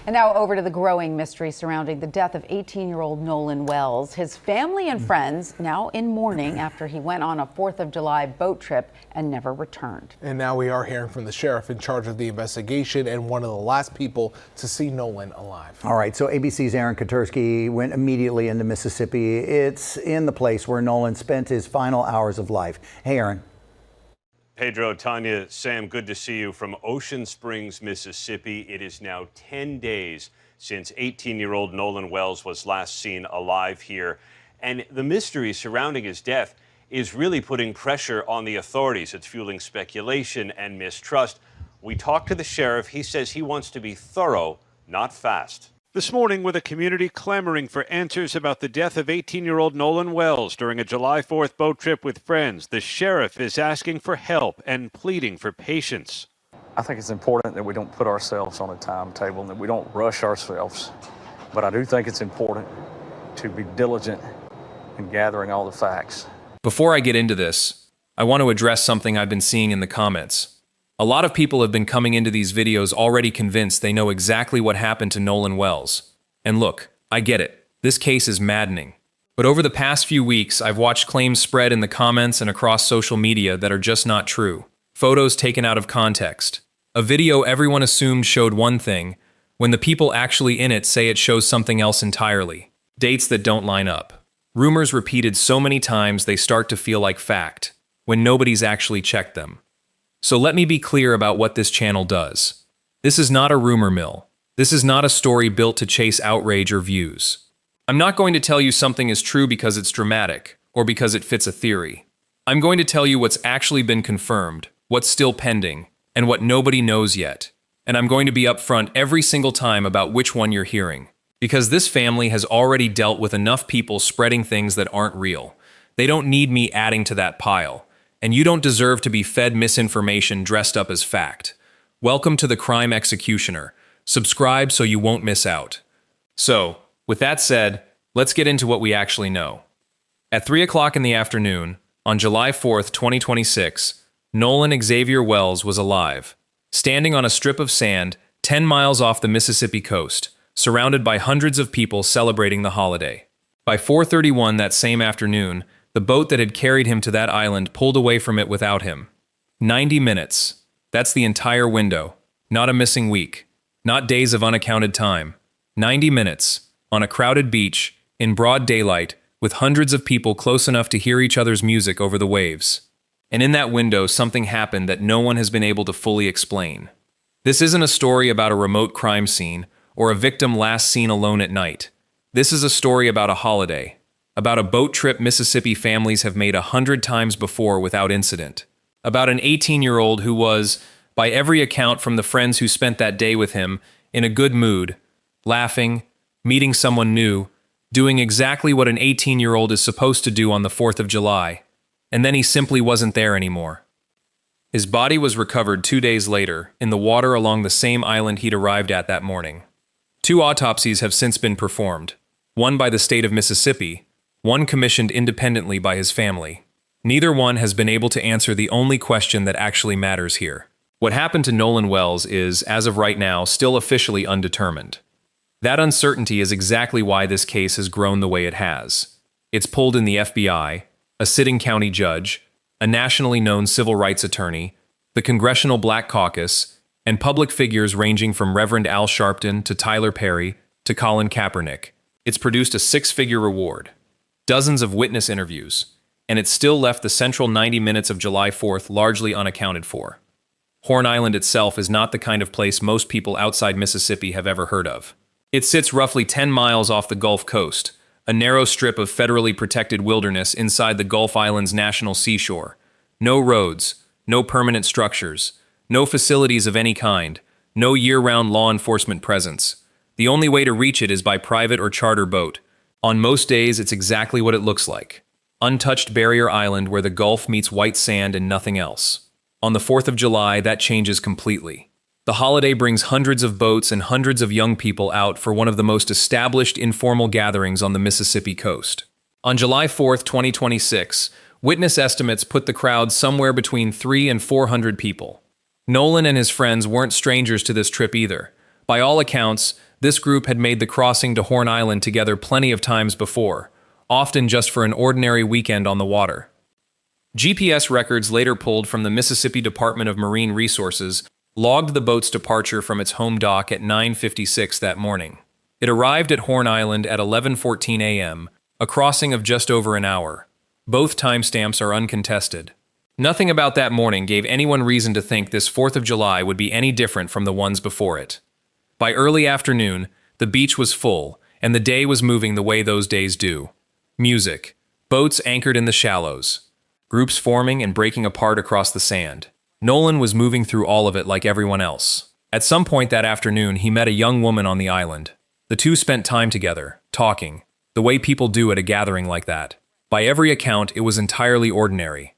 And now over to the growing mystery surrounding the death of 18-year-old Nolan Wells. His family and friends now in mourning after he went on a 4th of July boat trip and never returned. And now we are hearing from the sheriff in charge of the investigation and one of the last people to see Nolan alive. All right, so ABC's Aaron Katersky went immediately into Mississippi. It's in the place where Nolan spent his final hours of life. Hey, Aaron. Pedro, Tanya, Sam, good to see you from Ocean Springs, Mississippi. It is now 10 days since 18-year-old Nolan Wells was last seen alive here. And the mystery surrounding his death is really putting pressure on the authorities. It's fueling speculation and mistrust. We talked to the sheriff. He says he wants to be thorough, not fast. This morning, with a community clamoring for answers about the death of 18-year-old Nolan Wells during a July 4th boat trip with friends, the sheriff is asking for help and pleading for patience. I think it's important that we don't put ourselves on a timetable and that we don't rush ourselves. But I do think it's important to be diligent in gathering all the facts. Before I get into this, I want to address something I've been seeing in the comments. A lot of people have been coming into these videos already convinced they know exactly what happened to Nolan Wells. And look, I get it. This case is maddening. But over the past few weeks, I've watched claims spread in the comments and across social media that are just not true. Photos taken out of context. A video everyone assumed showed one thing, when the people actually in it say it shows something else entirely. Dates that don't line up. Rumors repeated so many times they start to feel like fact, when nobody's actually checked them. So let me be clear about what this channel does. This is not a rumor mill. This is not a story built to chase outrage or views. I'm not going to tell you something is true because it's dramatic, or because it fits a theory. I'm going to tell you what's actually been confirmed, what's still pending, and what nobody knows yet. And I'm going to be upfront every single time about which one you're hearing. Because this family has already dealt with enough people spreading things that aren't real. They don't need me adding to that pile. And you don't deserve to be fed misinformation dressed up as fact. Welcome to the Crime Executioner. Subscribe so you won't miss out. So, with that said, let's get into what we actually know. At 3 o'clock in the afternoon, on July 4th, 2026, Nolan Xavier Wells was alive, standing on a strip of sand 10 miles off the Mississippi coast, surrounded by hundreds of people celebrating the holiday. By 4:31 that same afternoon, the boat that had carried him to that island pulled away from it without him. 90 minutes. That's the entire window. Not a missing week. Not days of unaccounted time. 90 minutes. On a crowded beach, in broad daylight, with hundreds of people close enough to hear each other's music over the waves. And in that window, something happened that no one has been able to fully explain. This isn't a story about a remote crime scene, or a victim last seen alone at night. This is a story about a holiday. About a boat trip Mississippi families have made 100 times before without incident. About an 18-year-old who was, by every account from the friends who spent that day with him, in a good mood, laughing, meeting someone new, doing exactly what an 18-year-old is supposed to do on the 4th of July. And then he simply wasn't there anymore. His body was recovered 2 days later, in the water along the same island he'd arrived at that morning. 2 autopsies have since been performed, one by the state of Mississippi, one commissioned independently by his family. Neither one has been able to answer the only question that actually matters here. What happened to Nolan Wells is, as of right now, still officially undetermined. That uncertainty is exactly why this case has grown the way it has. It's pulled in the FBI, a sitting county judge, a nationally known civil rights attorney, the Congressional Black Caucus, and public figures ranging from Reverend Al Sharpton to Tyler Perry to Colin Kaepernick. It's produced a 6-figure reward, dozens of witness interviews, and it still left the central 90 minutes of July 4th largely unaccounted for. Horn Island itself is not the kind of place most people outside Mississippi have ever heard of. It sits roughly 10 miles off the Gulf Coast, a narrow strip of federally protected wilderness inside the Gulf Island's national seashore. No roads, no permanent structures, no facilities of any kind, no year-round law enforcement presence. The only way to reach it is by private or charter boat. On most days, it's exactly what it looks like. Untouched barrier island where the Gulf meets white sand and nothing else. On the 4th of July, that changes completely. The holiday brings hundreds of boats and hundreds of young people out for one of the most established informal gatherings on the Mississippi coast. On July 4th, 2026, witness estimates put the crowd somewhere between 300 and 400 people. Nolan and his friends weren't strangers to this trip either. By all accounts, this group had made the crossing to Horn Island together plenty of times before, often just for an ordinary weekend on the water. GPS records later pulled from the Mississippi Department of Marine Resources logged the boat's departure from its home dock at 9:56 that morning. It arrived at Horn Island at 11:14 a.m., a crossing of just over an hour. Both timestamps are uncontested. Nothing about that morning gave anyone reason to think this 4th of July would be any different from the ones before it. By early afternoon, the beach was full, and the day was moving the way those days do. Music, boats anchored in the shallows, groups forming and breaking apart across the sand. Nolan was moving through all of it like everyone else. At some point that afternoon, he met a young woman on the island. The two spent time together, talking, the way people do at a gathering like that. By every account, it was entirely ordinary.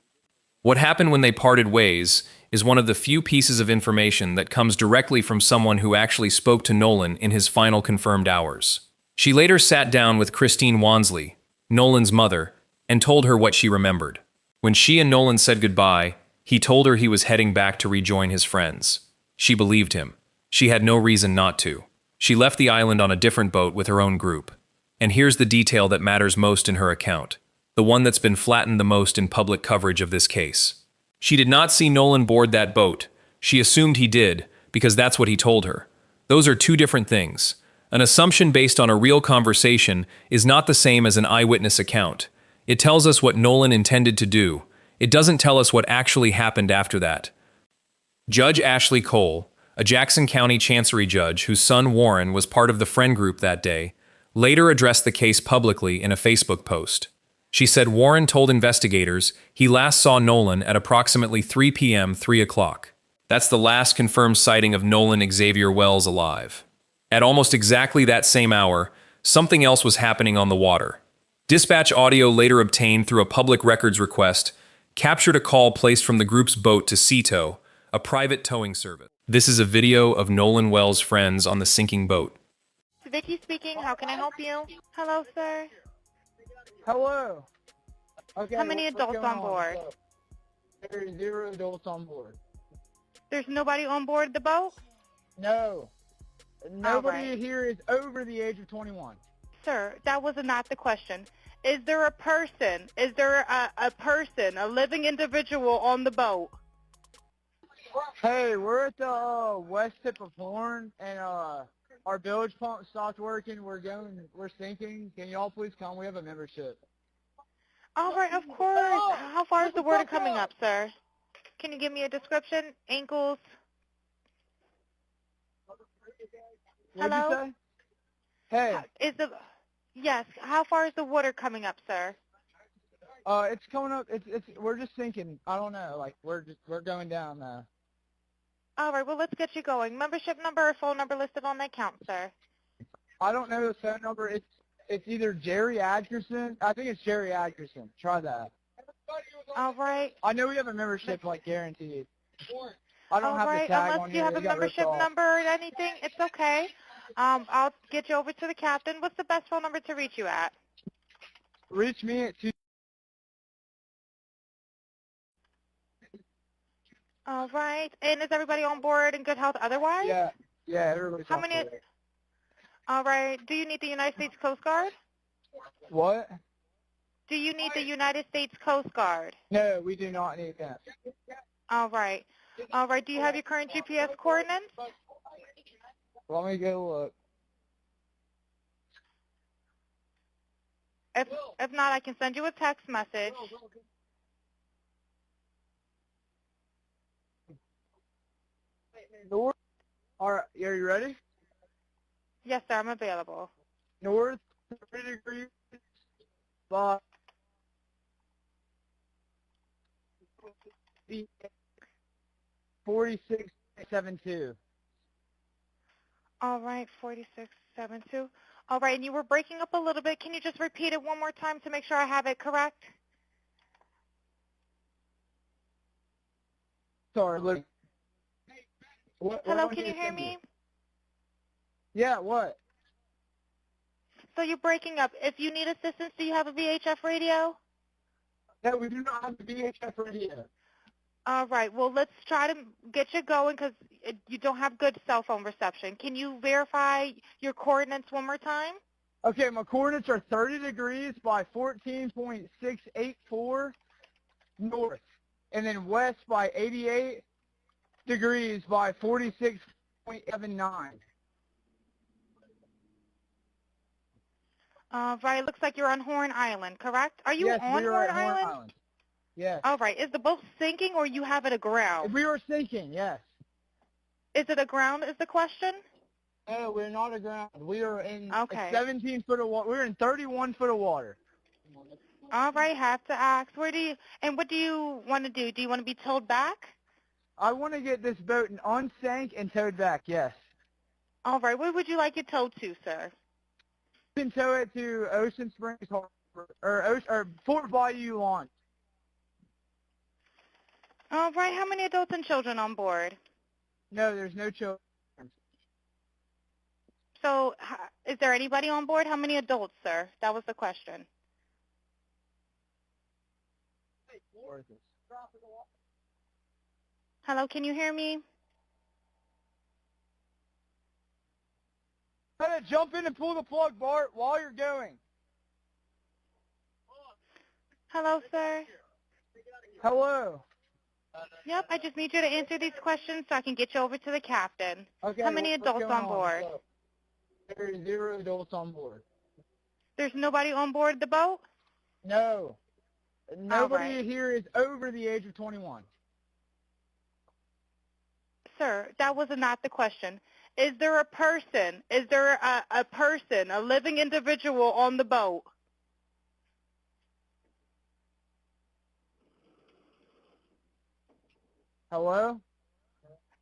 What happened when they parted ways is one of the few pieces of information that comes directly from someone who actually spoke to Nolan in his final confirmed hours. She later sat down with Christine Wansley, Nolan's mother, and told her what she remembered. When she and Nolan said goodbye, he told her he was heading back to rejoin his friends. She believed him. She had no reason not to. She left the island on a different boat with her own group. And here's the detail that matters most in her account, the one that's been flattened the most in public coverage of this case. She did not see Nolan board that boat. She assumed he did, because that's what he told her. Those are two different things. An assumption based on a real conversation is not the same as an eyewitness account. It tells us what Nolan intended to do. It doesn't tell us what actually happened after that. Judge Ashley Cole, a Jackson County Chancery judge whose son Warren was part of the friend group that day, later addressed the case publicly in a Facebook post. She said Warren told investigators he last saw Nolan at approximately 3 p.m. 3 o'clock. That's the last confirmed sighting of Nolan Xavier Wells alive. At almost exactly that same hour, something else was happening on the water. Dispatch audio later obtained through a public records request captured a call placed from the group's boat to Seatow, a private towing service. This is a video of Nolan Wells' friends on the sinking boat. Vicky speaking. How can I help you? Hello, sir. Hello. Okay. How many what's adults going on board? So, there's 0 adults on board. There's nobody on board the boat? No. Nobody right. here is over the age of 21. Sir, that was not the question. Is there a person? Is there a person, a living individual on the boat? Hey, we're at the west tip of Horn, and our bilge pump stopped working. We're sinking. Can y'all please come? We have a membership. All right, of course. How far is the water coming up, sir? Can you give me a description? Ankles? What'd you Hello? say? Hey, Yes, how far is the water coming up, sir? it's coming up. We're just sinking. I don't know. Like we're going down. All right, well, let's get you going. Membership number or phone number listed on the account, sir. I don't know the phone number. It's either Jerry Atkerson. I think it's Jerry Atkerson. Try that. All right. I know we have a membership, like, guaranteed. I don't All have the right, tag unless on you here. have a It got ripped membership off. number or anything, it's okay. I'll get you over to the captain. What's the best phone number to reach you at? Reach me at 2. All right. And is everybody on board in good health otherwise? Yeah, everybody's How on many? board. All right. Do you need the United States Coast Guard? What? Do you need the United States Coast Guard? No, we do not need that. All right. All right. Do you have your current GPS coordinates? Let me go look. If not, I can send you a text message. North. All right, are you ready? Yes, sir. I'm available. North 3 degrees. 4672. All right. 4672. All right. And you were breaking up a little bit. Can you just repeat it one more time to make sure I have it correct? Sorry, look. Hello. Can you hear me? Yeah, what? So you're breaking up. If you need assistance, do you have a VHF radio? No, we do not have the VHF radio. All right. Well, let's try to get you going because you don't have good cell phone reception. Can you verify your coordinates one more time? Okay, my coordinates are 30 degrees by 14.684 north, and then west by 88 degrees by 46.79. Right. Looks like you're on Horn Island, correct? Are you Yes, on we are Horn at Horn Island? Island. Yes. All right. Is the boat sinking or you have it aground? We were sinking, yes. Is it aground is the question? No, we're not aground. We are in Okay. 17 foot of water. We're in 31 foot of water. All right. Have to ask. What do you want to do? Do you want to be towed back? I want to get this boat unsank and towed back, yes. All right. Where would you like it towed to, sir? You can tow it to Ocean Springs Harbor, or Fort Bayou Launch. All right. How many adults and children on board? No, there's no children. So, is there anybody on board? How many adults, sir? That was the question. Hello, can you hear me? Try to jump in and pull the plug, Bart, while you're going. Hello, sir. Hello. Yep, I just need you to answer these questions so I can get you over to the captain. Okay. How many what's adults going on board? What's up? There are 0 adults on board. There's nobody on board the boat? No. Nobody right. here is over the age of 21. Sir, that was not the question. Is there a person? Is there a person, a living individual on the boat? Hello?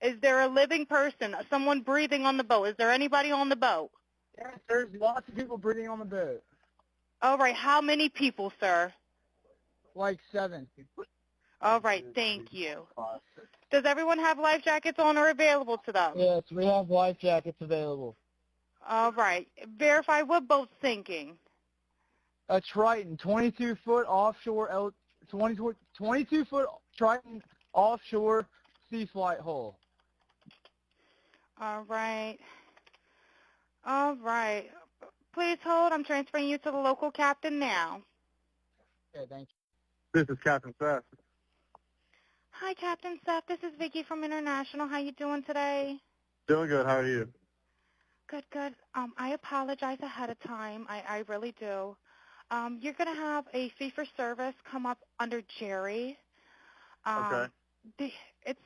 Is there a living person, someone breathing on the boat? Is there anybody on the boat? Yes, there's lots of people breathing on the boat. All right, how many people, sir? Like 7. All right, thank you. Does everyone have life jackets on or available to them? Yes, we have life jackets available. All right, verify what boat's sinking. A Triton, 22-foot offshore, 22-foot Triton offshore sea flight hull. All right. All right. Please hold. I'm transferring you to the local captain now. Okay, thank you. This is Captain Seth. Hi, Captain Seth. This is Vicky from International. How you doing today? Doing good. How are you? Good, good. I apologize ahead of time. I really do. You're going to have a fee-for-service come up under Jerry. Okay. It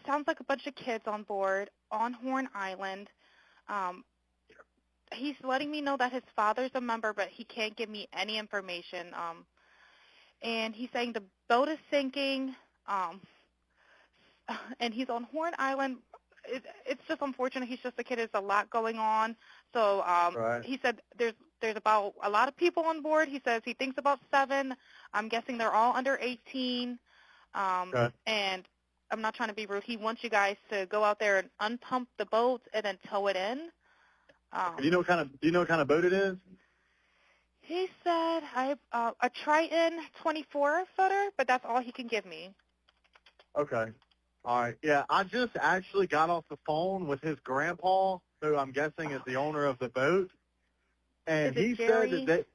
sounds like a bunch of kids on board on Horn Island. He's letting me know that his father's a member, but he can't give me any information. And he's saying the boat is sinking, and he's on Horn Island. It's just unfortunate. He's just a kid. There's a lot going on. So Right. he said there's about a lot of people on board. He says he thinks about 7. I'm guessing they're all under 18. Okay. And I'm not trying to be rude. He wants you guys to go out there and unpump the boat and then tow it in. Do you know what kind of boat it is? He said a Triton 24-footer, but that's all he can give me. Okay. All right. Yeah, I just actually got off the phone with his grandpa, who I'm guessing is the owner of the boat, and Is it he Jerry? said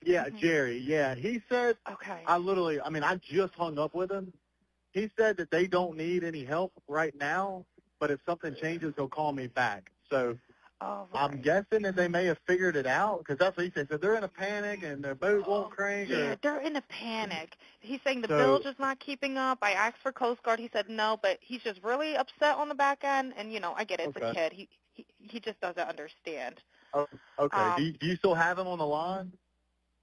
that Jerry. Yeah, he said Okay. I just hung up with him. He said that they don't need any help right now, but if something changes, he'll call me back. So All I'm right. guessing that they may have figured it out, because that's what he said. So they're in a panic and their boat won't crank. Yeah, Or, they're in a panic. He's saying the So- bilge is not keeping up. I asked for Coast Guard. He said no, but he's just really upset on the back end. And, I get it. It's a Okay. kid. He just doesn't understand. oh, okay. Um, Do you still have him on the line?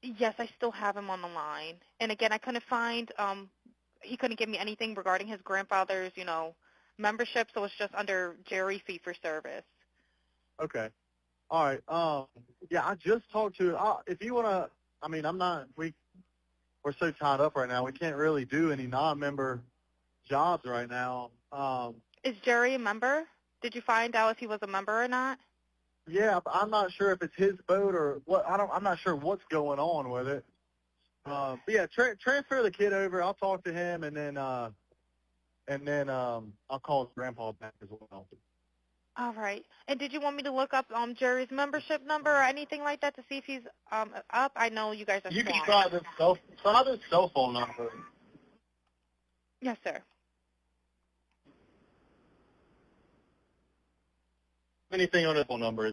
Yes, I still have him on the line. And, again, I couldn't find he couldn't give me anything regarding his grandfather's, membership, so it's just under Jerry fee-for-service. Okay. All right. Yeah, I just talked to. If you want to, we're so tied up right now. We can't really do any non-member jobs right now. Is Jerry a member? Did you find out if he was a member or not? Yeah, I'm not sure if it's his boat or what. I'm not sure what's going on with it. But yeah, transfer the kid over. I'll talk to him, and then and then I'll call his grandpa back as well. All right. And did you want me to look up Jerry's membership number or anything like that to see if he's up? I know you guys are You can swamped. try this cell phone number. Yes, sir. Anything on his phone number.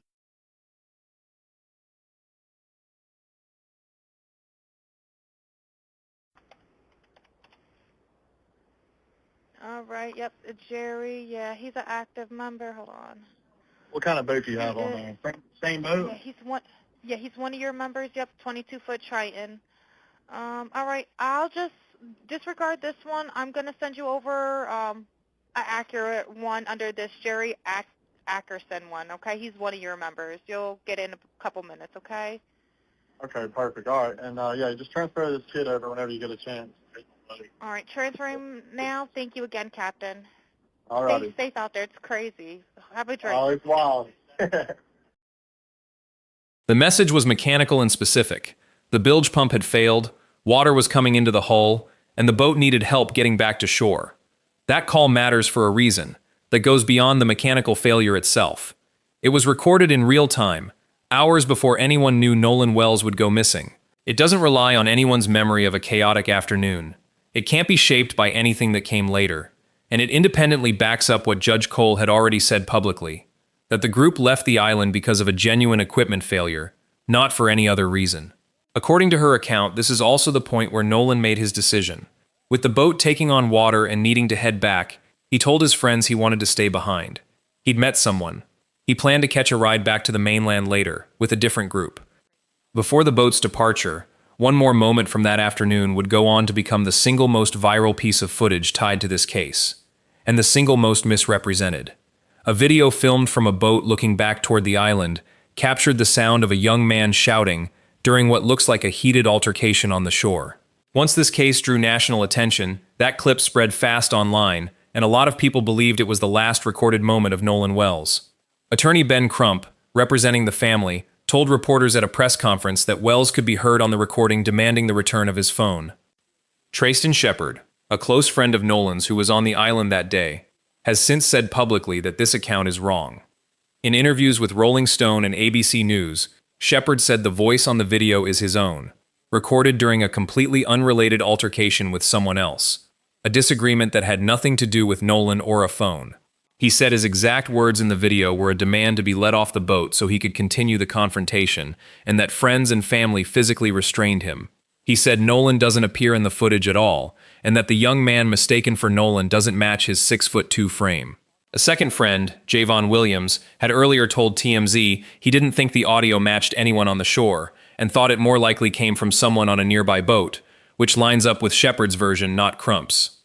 All right. Yep. Jerry. Yeah, he's an active member. Hold on. What kind of boat do you have on there? Same boat? Yeah, he's one. Yeah, he's one of your members. Yep, 22-foot Triton. All right. I'll just disregard this one. I'm gonna send you over an accurate one under this Jerry Ackerson one. Okay, he's one of your members. You'll get in a couple minutes. Okay. Okay, perfect. All right, and yeah, just transfer this kid over whenever you get a chance. All right, transferring now. Thank you again, Captain. All Stay righty. safe out there. It's crazy. Have a drink. Oh, it's wild. The message was mechanical and specific. The bilge pump had failed, water was coming into the hull, and the boat needed help getting back to shore. That call matters for a reason that goes beyond the mechanical failure itself. It was recorded in real time, hours before anyone knew Nolan Wells would go missing. It doesn't rely on anyone's memory of a chaotic afternoon. It can't be shaped by anything that came later, and it independently backs up what Judge Cole had already said publicly, that the group left the island because of a genuine equipment failure, not for any other reason. According to her account, this is also the point where Nolan made his decision. With the boat taking on water and needing to head back, he told his friends he wanted to stay behind. He'd met someone. He planned to catch a ride back to the mainland later, with a different group. Before the boat's departure, one more moment from that afternoon would go on to become the single most viral piece of footage tied to this case, and the single most misrepresented. A video filmed from a boat looking back toward the island captured the sound of a young man shouting during what looks like a heated altercation on the shore. Once this case drew national attention, that clip spread fast online, and a lot of people believed it was the last recorded moment of Nolan Wells. Attorney Ben Crump, representing the family, told reporters at a press conference that Wells could be heard on the recording demanding the return of his phone. Trayston Shepard, a close friend of Nolan's who was on the island that day, has since said publicly that this account is wrong. In interviews with Rolling Stone and ABC News, Shepard said the voice on the video is his own, recorded during a completely unrelated altercation with someone else, a disagreement that had nothing to do with Nolan or a phone. He said his exact words in the video were a demand to be let off the boat so he could continue the confrontation, and that friends and family physically restrained him. He said Nolan doesn't appear in the footage at all, and that the young man mistaken for Nolan doesn't match his 6'2" frame. A second friend, Javon Williams, had earlier told TMZ he didn't think the audio matched anyone on the shore, and thought it more likely came from someone on a nearby boat, which lines up with Shepard's version, not Crump's.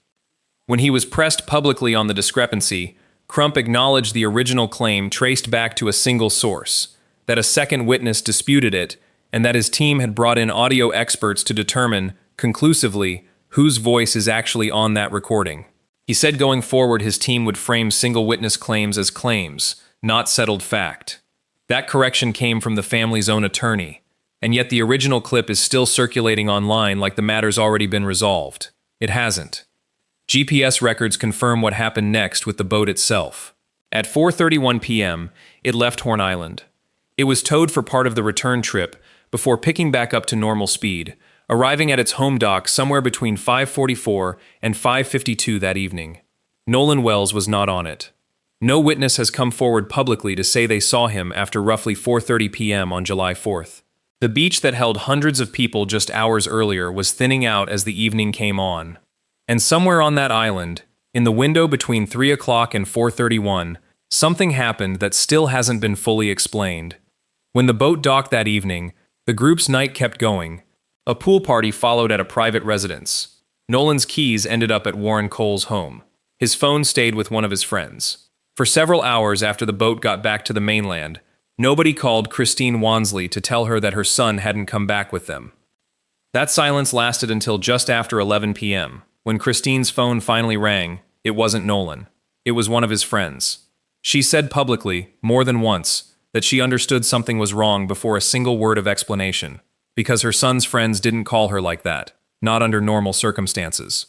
When he was pressed publicly on the discrepancy, Crump acknowledged the original claim traced back to a single source, that a second witness disputed it, and that his team had brought in audio experts to determine, conclusively, whose voice is actually on that recording. He said going forward his team would frame single witness claims as claims, not settled fact. That correction came from the family's own attorney, and yet the original clip is still circulating online like the matter's already been resolved. It hasn't. GPS records confirm what happened next with the boat itself. At 4:31 p.m., it left Horn Island. It was towed for part of the return trip before picking back up to normal speed, arriving at its home dock somewhere between 5:44 and 5:52 that evening. Nolan Wells was not on it. No witness has come forward publicly to say they saw him after roughly 4:30 p.m. on July 4th. The beach that held hundreds of people just hours earlier was thinning out as the evening came on. And somewhere on that island, in the window between 3 o'clock and 4:31, something happened that still hasn't been fully explained. When the boat docked that evening, the group's night kept going. A pool party followed at a private residence. Nolan's keys ended up at Warren Cole's home. His phone stayed with one of his friends. For several hours after the boat got back to the mainland, nobody called Christine Wansley to tell her that her son hadn't come back with them. That silence lasted until just after 11 p.m. When Christine's phone finally rang, it wasn't Nolan. It was one of his friends. She said publicly, more than once, that she understood something was wrong before a single word of explanation, because her son's friends didn't call her like that, not under normal circumstances.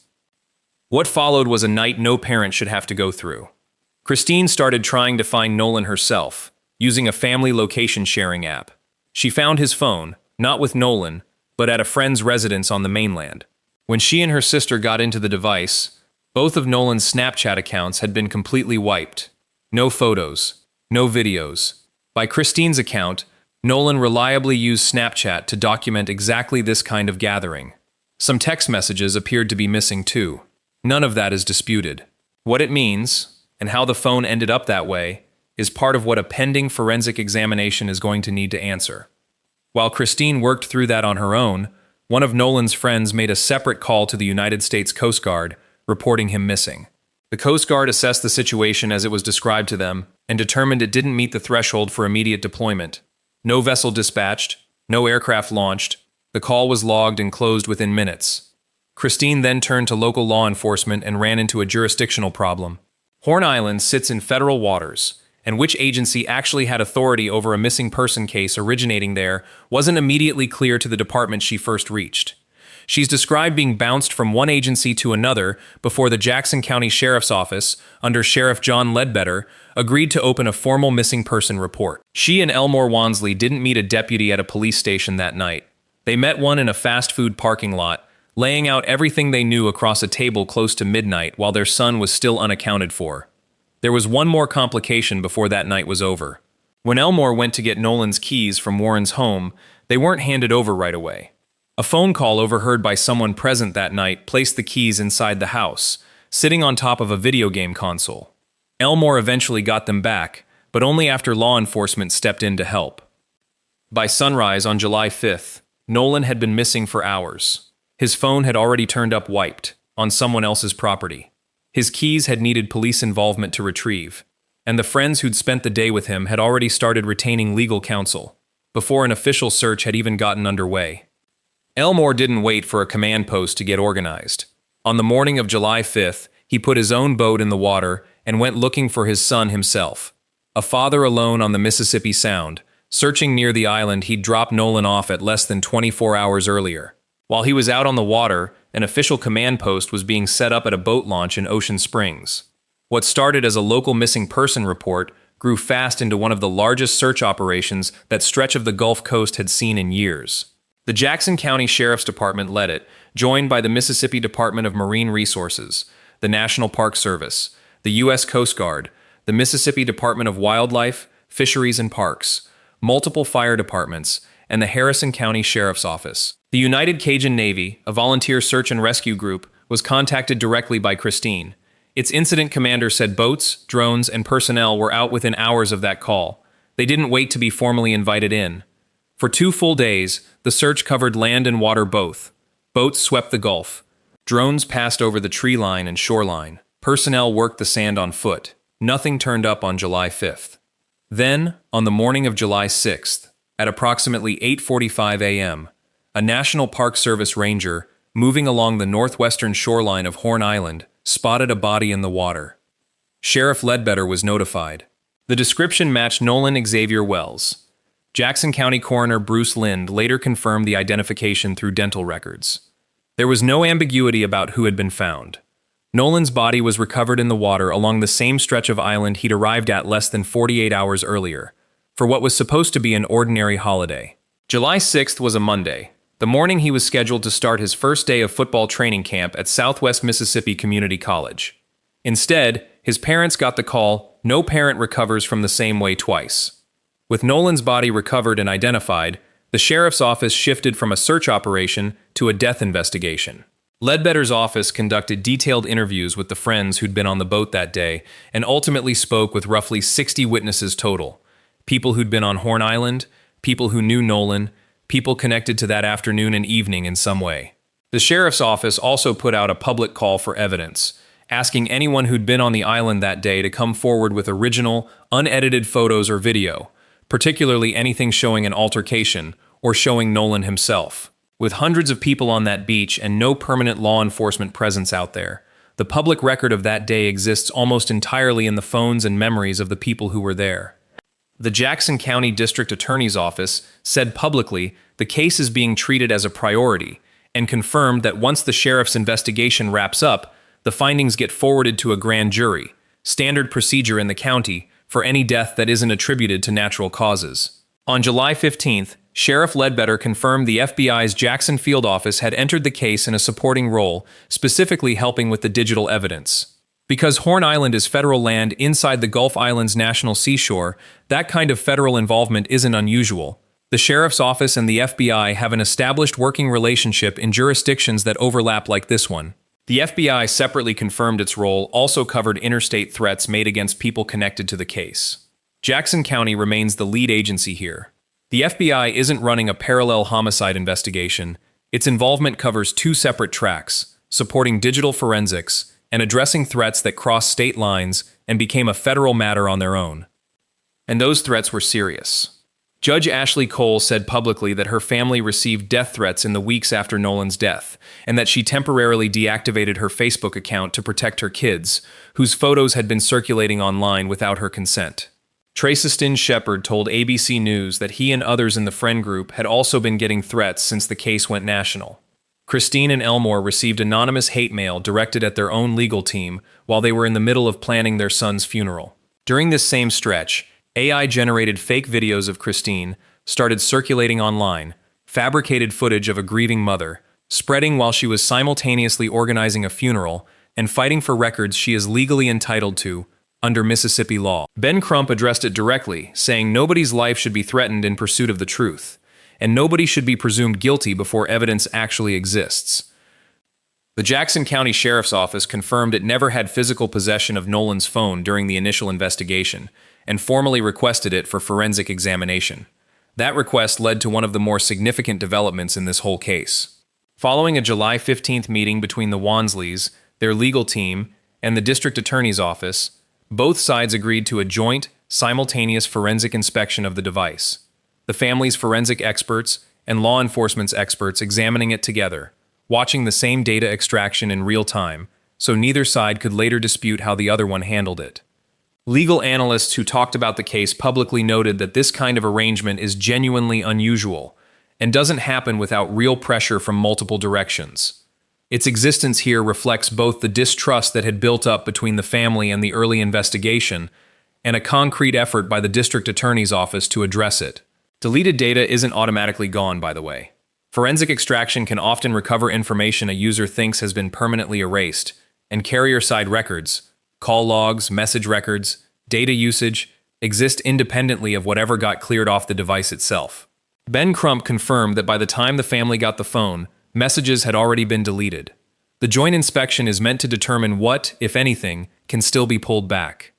What followed was a night no parent should have to go through. Christine started trying to find Nolan herself, using a family location sharing app. She found his phone, not with Nolan, but at a friend's residence on the mainland. When she and her sister got into the device, both of Nolan's Snapchat accounts had been completely wiped. No photos, no videos. By Christine's account, Nolan reliably used Snapchat to document exactly this kind of gathering. Some text messages appeared to be missing too. None of that is disputed. What it means, and how the phone ended up that way, is part of what a pending forensic examination is going to need to answer. While Christine worked through that on her own, one of Nolan's friends made a separate call to the United States Coast Guard, reporting him missing. The Coast Guard assessed the situation as it was described to them and determined it didn't meet the threshold for immediate deployment. No vessel dispatched, no aircraft launched. The call was logged and closed within minutes. Christine then turned to local law enforcement and ran into a jurisdictional problem. Horn Island sits in federal waters, and which agency actually had authority over a missing person case originating there wasn't immediately clear to the department she first reached. She's described being bounced from one agency to another before the Jackson County Sheriff's Office, under Sheriff John Ledbetter, agreed to open a formal missing person report. She and Elmore Wansley didn't meet a deputy at a police station that night. They met one in a fast food parking lot, laying out everything they knew across a table close to midnight while their son was still unaccounted for. There was one more complication before that night was over. When Elmore went to get Nolan's keys from Warren's home, they weren't handed over right away. A phone call overheard by someone present that night placed the keys inside the house, sitting on top of a video game console. Elmore eventually got them back, but only after law enforcement stepped in to help. By sunrise on July 5th, Nolan had been missing for hours. His phone had already turned up wiped, on someone else's property. His keys had needed police involvement to retrieve, and the friends who'd spent the day with him had already started retaining legal counsel, before an official search had even gotten underway. Elmore didn't wait for a command post to get organized. On the morning of July 5th, he put his own boat in the water and went looking for his son himself. A father alone on the Mississippi Sound, searching near the island he'd dropped Nolan off at less than 24 hours earlier. While he was out on the water, an official command post was being set up at a boat launch in Ocean Springs. What started as a local missing person report grew fast into one of the largest search operations that stretch of the Gulf Coast had seen in years. The Jackson County Sheriff's Department led it, joined by the Mississippi Department of Marine Resources, the National Park Service, the U.S. Coast Guard, the Mississippi Department of Wildlife, Fisheries and Parks, multiple fire departments, and the Harrison County Sheriff's Office. The United Cajun Navy, a volunteer search and rescue group, was contacted directly by Christine. Its incident commander said boats, drones, and personnel were out within hours of that call. They didn't wait to be formally invited in. For 2 full days, the search covered land and water both. Boats swept the Gulf. Drones passed over the tree line and shoreline. Personnel worked the sand on foot. Nothing turned up on July 5th. Then, on the morning of July 6th, at approximately 8:45 a.m., a National Park Service ranger, moving along the northwestern shoreline of Horn Island, spotted a body in the water. Sheriff Ledbetter was notified. The description matched Nolan Xavier Wells. Jackson County Coroner Bruce Lind later confirmed the identification through dental records. There was no ambiguity about who had been found. Nolan's body was recovered in the water along the same stretch of island he'd arrived at less than 48 hours earlier, for what was supposed to be an ordinary holiday. July 6th was a Monday, the morning he was scheduled to start his first day of football training camp at Southwest Mississippi Community College. Instead, his parents got the call, "No parent recovers from the same way twice." With Nolan's body recovered and identified, the sheriff's office shifted from a search operation to a death investigation. Ledbetter's office conducted detailed interviews with the friends who'd been on the boat that day and ultimately spoke with roughly 60 witnesses total. People who'd been on Horn Island, people who knew Nolan, people connected to that afternoon and evening in some way. The sheriff's office also put out a public call for evidence, asking anyone who'd been on the island that day to come forward with original, unedited photos or video, particularly anything showing an altercation or showing Nolan himself. With hundreds of people on that beach and no permanent law enforcement presence out there, the public record of that day exists almost entirely in the phones and memories of the people who were there. The Jackson County District Attorney's Office said publicly the case is being treated as a priority and confirmed that once the sheriff's investigation wraps up, the findings get forwarded to a grand jury, standard procedure in the county for any death that isn't attributed to natural causes. On July 15th, Sheriff Ledbetter confirmed the FBI's Jackson Field office had entered the case in a supporting role, specifically helping with the digital evidence. Because Horn Island is federal land inside the Gulf Islands National Seashore, that kind of federal involvement isn't unusual. The Sheriff's Office and the FBI have an established working relationship in jurisdictions that overlap like this one. The FBI separately confirmed its role also covered interstate threats made against people connected to the case. Jackson County remains the lead agency here. The FBI isn't running a parallel homicide investigation. Its involvement covers two separate tracks, supporting digital forensics and addressing threats that cross state lines and became a federal matter on their own. And those threats were serious. Judge Ashley Cole said publicly that her family received death threats in the weeks after Nolan's death, and that she temporarily deactivated her Facebook account to protect her kids, whose photos had been circulating online without her consent. Tracystin Shepard told ABC News that he and others in the friend group had also been getting threats since the case went national. Christine and Elmore received anonymous hate mail directed at their own legal team while they were in the middle of planning their son's funeral. During this same stretch, AI-generated fake videos of Christine started circulating online, fabricated footage of a grieving mother, spreading while she was simultaneously organizing a funeral and fighting for records she is legally entitled to under Mississippi law. Ben Crump addressed it directly, saying nobody's life should be threatened in pursuit of the truth, and nobody should be presumed guilty before evidence actually exists. The Jackson County Sheriff's Office confirmed it never had physical possession of Nolan's phone during the initial investigation, and formally requested it for forensic examination. That request led to one of the more significant developments in this whole case. Following a July 15th meeting between the Wansleys, their legal team, and the district attorney's office, both sides agreed to a joint, simultaneous forensic inspection of the device. The family's forensic experts and law enforcement's experts examining it together, watching the same data extraction in real time, so neither side could later dispute how the other one handled it. Legal analysts who talked about the case publicly noted that this kind of arrangement is genuinely unusual and doesn't happen without real pressure from multiple directions. Its existence here reflects both the distrust that had built up between the family and the early investigation and a concrete effort by the district attorney's office to address it. Deleted data isn't automatically gone, by the way. Forensic extraction can often recover information a user thinks has been permanently erased, and carrier-side records, call logs, message records, data usage, exist independently of whatever got cleared off the device itself. Ben Crump confirmed that by the time the family got the phone, messages had already been deleted. The joint inspection is meant to determine what, if anything, can still be pulled back.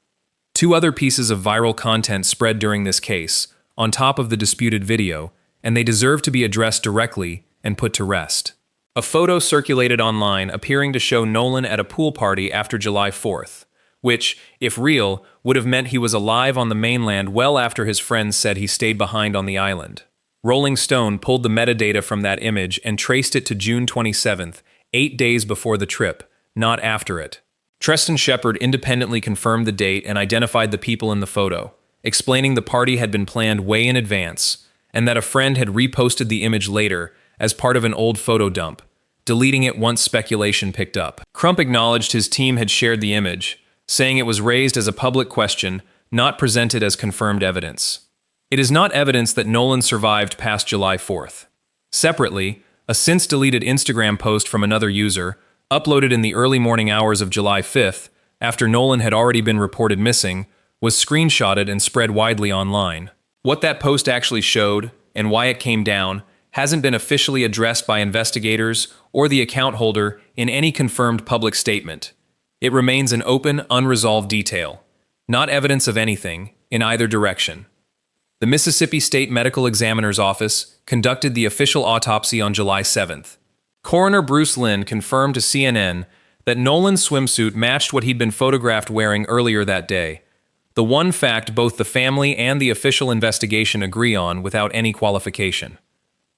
Two other pieces of viral content spread during this case, on top of the disputed video, and they deserve to be addressed directly and put to rest. A photo circulated online appearing to show Nolan at a pool party after July 4th, which, if real, would have meant he was alive on the mainland well after his friends said he stayed behind on the island. Rolling Stone pulled the metadata from that image and traced it to June 27th, 8 days before the trip, not after it. Treston Shepard independently confirmed the date and identified the people in the photo, explaining the party had been planned way in advance, and that a friend had reposted the image later as part of an old photo dump, deleting it once speculation picked up. Crump acknowledged his team had shared the image, saying it was raised as a public question, not presented as confirmed evidence. It is not evidence that Nolan survived past July 4th. Separately, a since-deleted Instagram post from another user, uploaded in the early morning hours of July 5th, after Nolan had already been reported missing, was screenshotted and spread widely online. What that post actually showed, and why it came down, hasn't been officially addressed by investigators or the account holder in any confirmed public statement. It remains an open, unresolved detail, not evidence of anything, in either direction. The Mississippi State Medical Examiner's Office conducted the official autopsy on July 7th. Coroner Bruce Lynn confirmed to CNN that Nolan's swimsuit matched what he'd been photographed wearing earlier that day, the one fact both the family and the official investigation agree on without any qualification.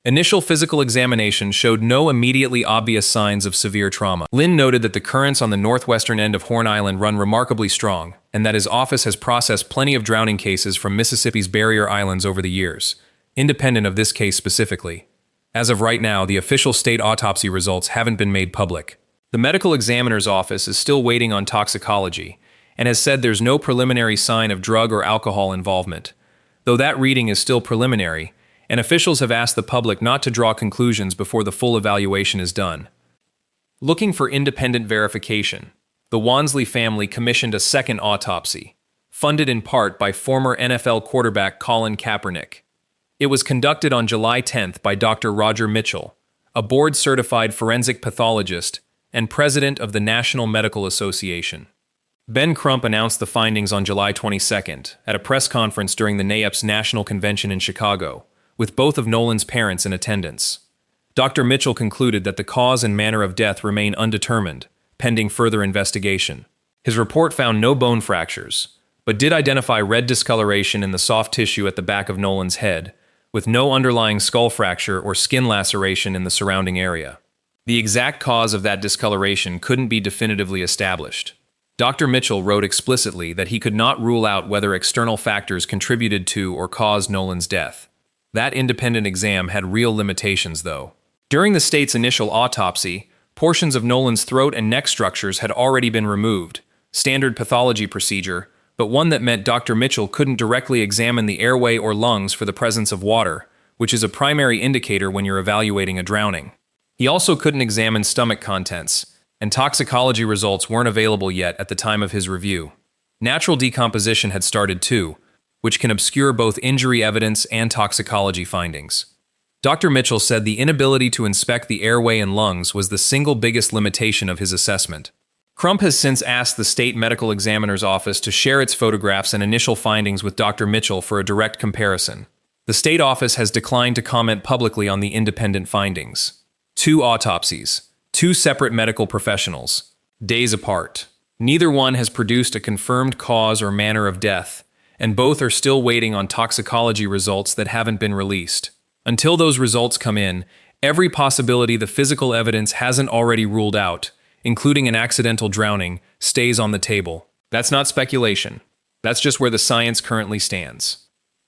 Initial physical examination showed no immediately obvious signs of severe trauma. Lynn noted that the currents on the northwestern end of Horn Island run remarkably strong, and that his office has processed plenty of drowning cases from Mississippi's barrier islands over the years, independent of this case specifically. As of right now, the official state autopsy results haven't been made public. The medical examiner's office is still waiting on toxicology and has said there's no preliminary sign of drug or alcohol involvement, though that reading is still preliminary, and officials have asked the public not to draw conclusions before the full evaluation is done. Looking for independent verification, the Wansley family commissioned a second autopsy, funded in part by former NFL quarterback Colin Kaepernick. It was conducted on July 10th by Dr. Roger Mitchell, a board-certified forensic pathologist and president of the National Medical Association. Ben Crump announced the findings on July 22nd at a press conference during the NAEP's National Convention in Chicago, with both of Nolan's parents in attendance. Dr. Mitchell concluded that the cause and manner of death remain undetermined, pending further investigation. His report found no bone fractures, but did identify red discoloration in the soft tissue at the back of Nolan's head, with no underlying skull fracture or skin laceration in the surrounding area. The exact cause of that discoloration couldn't be definitively established. Dr. Mitchell wrote explicitly that he could not rule out whether external factors contributed to or caused Nolan's death. That independent exam had real limitations, though. During the state's initial autopsy, portions of Nolan's throat and neck structures had already been removed, standard pathology procedure, but one that meant Dr. Mitchell couldn't directly examine the airway or lungs for the presence of water, which is a primary indicator when you're evaluating a drowning. He also couldn't examine stomach contents, and toxicology results weren't available yet at the time of his review. Natural decomposition had started too, which can obscure both injury evidence and toxicology findings. Dr. Mitchell said the inability to inspect the airway and lungs was the single biggest limitation of his assessment. Crump has since asked the state medical examiner's office to share its photographs and initial findings with Dr. Mitchell for a direct comparison. The state office has declined to comment publicly on the independent findings. 2 autopsies, 2 separate medical professionals, days apart. Neither one has produced a confirmed cause or manner of death, and both are still waiting on toxicology results that haven't been released. Until those results come in, every possibility the physical evidence hasn't already ruled out, including an accidental drowning, stays on the table. That's not speculation. That's just where the science currently stands.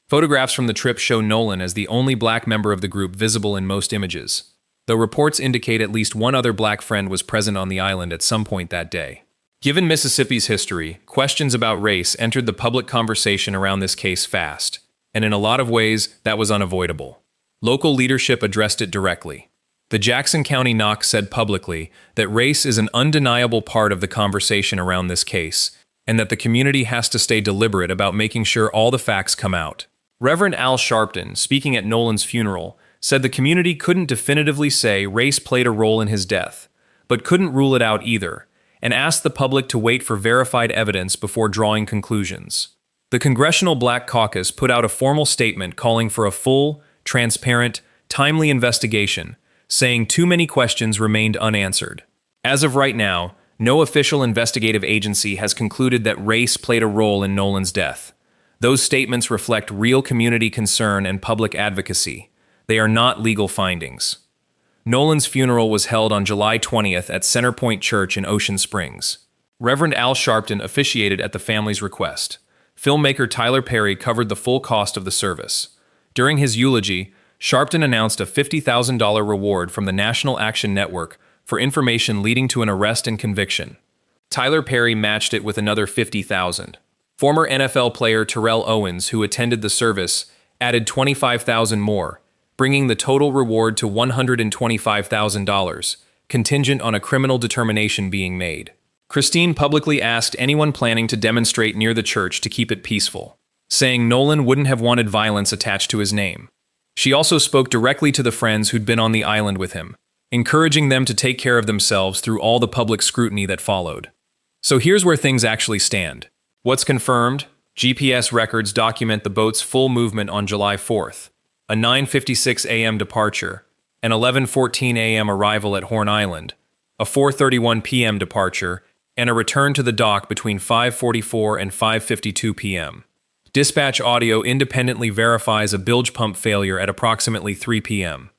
Photographs from the trip show Nolan as the only black member of the group visible in most images, though reports indicate at least one other black friend was present on the island at some point that day. Given Mississippi's history, questions about race entered the public conversation around this case fast, and in a lot of ways, that was unavoidable. Local leadership addressed it directly. The Jackson County NOC said publicly that race is an undeniable part of the conversation around this case, and that the community has to stay deliberate about making sure all the facts come out. Reverend Al Sharpton, speaking at Nolan's funeral, said the community couldn't definitively say race played a role in his death, but couldn't rule it out either, and asked the public to wait for verified evidence before drawing conclusions. The Congressional Black Caucus put out a formal statement calling for a full, transparent, timely investigation, saying too many questions remained unanswered. As of right now, no official investigative agency has concluded that race played a role in Nolan's death. Those statements reflect real community concern and public advocacy. They are not legal findings. Nolan's funeral was held on July 20th at Centerpoint Church in Ocean Springs. Reverend Al Sharpton officiated at the family's request. Filmmaker Tyler Perry covered the full cost of the service. During his eulogy, Sharpton announced a $50,000 reward from the National Action Network for information leading to an arrest and conviction. Tyler Perry matched it with another $50,000. Former NFL player Terrell Owens, who attended the service, added $25,000 more, bringing the total reward to $125,000, contingent on a criminal determination being made. Christine publicly asked anyone planning to demonstrate near the church to keep it peaceful, saying Nolan wouldn't have wanted violence attached to his name. She also spoke directly to the friends who'd been on the island with him, encouraging them to take care of themselves through all the public scrutiny that followed. So here's where things actually stand. What's confirmed? GPS records document the boat's full movement on July 4th, a 9:56 a.m. departure, an 11:14 a.m. arrival at Horn Island, a 4:31 p.m. departure, and a return to the dock between 5:44 and 5:52 p.m. Dispatch audio independently verifies a bilge pump failure at approximately 3 p.m.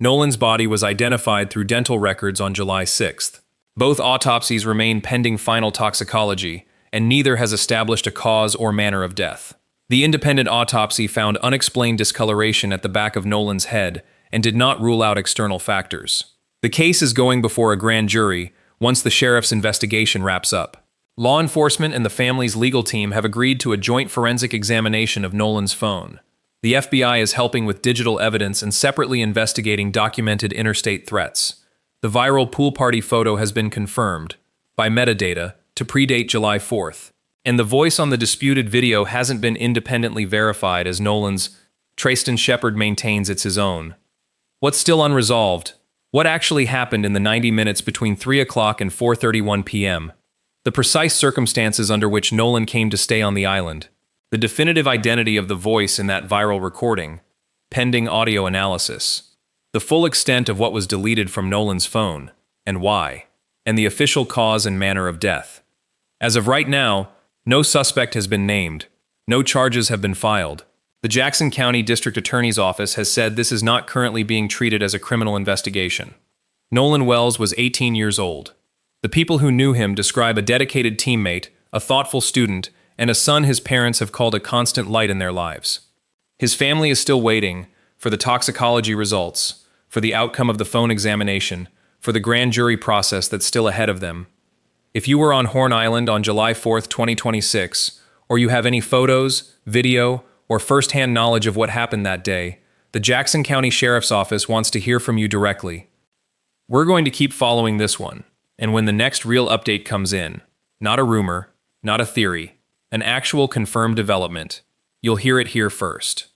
Nolan's body was identified through dental records on July 6th. Both autopsies remain pending final toxicology, and neither has established a cause or manner of death. The independent autopsy found unexplained discoloration at the back of Nolan's head and did not rule out external factors. The case is going before a grand jury, once the sheriff's investigation wraps up. Law enforcement and the family's legal team have agreed to a joint forensic examination of Nolan's phone. The FBI is helping with digital evidence and separately investigating documented interstate threats. The viral pool party photo has been confirmed, by metadata, to predate July 4th. And the voice on the disputed video hasn't been independently verified as Nolan's Trayston Shepard maintains it's his own. What's still unresolved? What actually happened in the 90 minutes between 3 o'clock and 4:31 p.m.? The precise circumstances under which Nolan came to stay on the island. The definitive identity of the voice in that viral recording, pending audio analysis. The full extent of what was deleted from Nolan's phone, and why. And the official cause and manner of death. As of right now, no suspect has been named. No charges have been filed. The Jackson County District Attorney's Office has said this is not currently being treated as a criminal investigation. Nolan Wells was 18 years old. The people who knew him describe a dedicated teammate, a thoughtful student, and a son his parents have called a constant light in their lives. His family is still waiting for the toxicology results, for the outcome of the phone examination, for the grand jury process that's still ahead of them. If you were on Horn Island on July 4th, 2026, or you have any photos, video, or first-hand knowledge of what happened that day, the Jackson County Sheriff's Office wants to hear from you directly. We're going to keep following this one, and when the next real update comes in, not a rumor, not a theory, an actual confirmed development, you'll hear it here first.